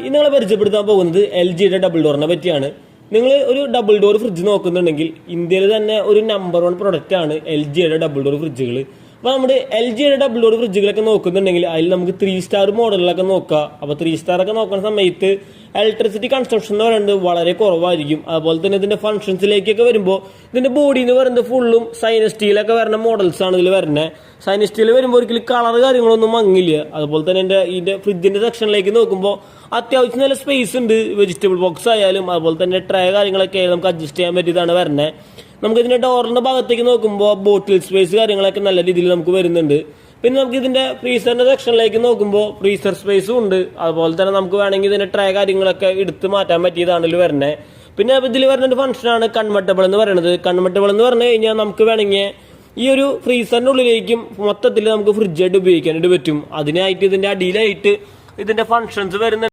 നിങ്ങളെ പരിചയപ്പെടുത്താൻ പോകുന്നത് LGയുടെ ഡബിൾ ഡോറിനെ പറ്റിയാണ്. നിങ്ങൾ ഒരു ഡബിൾ ഡോർ ഫ്രിഡ്ജ് നോക്കുന്നുണ്ടെങ്കിൽ ഇന്ത്യയിൽ തന്നെ ഒരു നമ്പർ 1 പ്രൊഡക്റ്റ് ആണ് LGയുടെ ഡബിൾ ഡോർ ഫ്രിഡ്ജുകൾ. അപ്പോൾ നമ്മുടെ LGയുടെ ഡബിൾ ഡോർ ഫ്രിഡ്ജുകളൊക്കെ നോക്കുന്നുണ്ടെങ്കിൽ അതിൽ നമുക്ക് 3 സ്റ്റാർ മോഡലുകളൊക്കെ നോക്കാം. അപ്പോൾ 3 സ്റ്റാർ ഒക്കെ നോക്കുന്ന സമയത്ത് ഇലക്ട്രിസിറ്റി കൺസംഷൻ എന്ന് പറയുന്നത് വളരെ കുറവായിരിക്കും. അതുപോലെ തന്നെ ഇതിന്റെ ഫംഗ്ഷൻസിലേക്കൊക്കെ വരുമ്പോൾ ഇതിന്റെ ബോഡി എന്ന് പറയുന്നത് ഫുള്ളും സൈനസ് സ്റ്റീലൊക്കെ വരുന്ന മോഡൽസ് ആണ് ഇതിൽ വരുന്നത്. സൈനസ് സ്റ്റീൽ വരുമ്പോൾ ഒരിക്കലും കളർ കാര്യങ്ങളൊന്നും മങ്ങില്ല. അതുപോലെ തന്നെ ഇതിന്റെ ഫ്രിഡ്ജിന്റെ സെക്ഷനിലേക്ക് നോക്കുമ്പോൾ അത്യാവശ്യം നല്ല സ്പേസ് ഉണ്ട്. വെജിറ്റബിൾ ബോക്സ് ആയാലും അതുപോലെ തന്നെ ട്രേ കാര്യങ്ങളൊക്കെ നമുക്ക് അഡ്ജസ്റ്റ് ചെയ്യാൻ പറ്റിയതാണ് വരുന്നത്. നമുക്ക് ഇതിന്റെ ഡോറിന്റെ ഭാഗത്തേക്ക് നോക്കുമ്പോൾ ബോട്ടിൽ സ്പേസ് കാര്യങ്ങളൊക്കെ നല്ല രീതിയിൽ നമുക്ക് വരുന്നുണ്ട്. പിന്നെ നമുക്ക് ഇതിന്റെ ഫ്രീസറിന്റെ സെക്ഷനിലേക്ക് നോക്കുമ്പോൾ ഫ്രീസർ സ്പേസും ഉണ്ട്. അതുപോലെ തന്നെ നമുക്ക് വേണമെങ്കിൽ ഇതിന്റെ ട്രേ കാര്യങ്ങളൊക്കെ എടുത്ത് മാറ്റാൻ പറ്റിയതാണ് ഇതിൽ വരുന്നത്. പിന്നെ ഇതിൽ വരുന്ന ഒരു ഫംഗ്ഷനാണ് കൺവെർട്ടബിൾ എന്ന് പറയുന്നത്. കൺവെർട്ടബിൾ എന്ന് പറഞ്ഞു കഴിഞ്ഞാൽ നമുക്ക് വേണമെങ്കിൽ ഈ ഒരു ഫ്രീസറിന്റെ ഉള്ളിലേക്കും മൊത്തത്തിൽ നമുക്ക് ഫ്രിഡ്ജായിട്ട് ഉപയോഗിക്കാനായിട്ട് പറ്റും. അതിനായിട്ട് ഇതിന്റെ അടിയിലായിട്ട് ഇതിന്റെ ഫംഗ്ഷൻസ് വരുന്നുണ്ട്.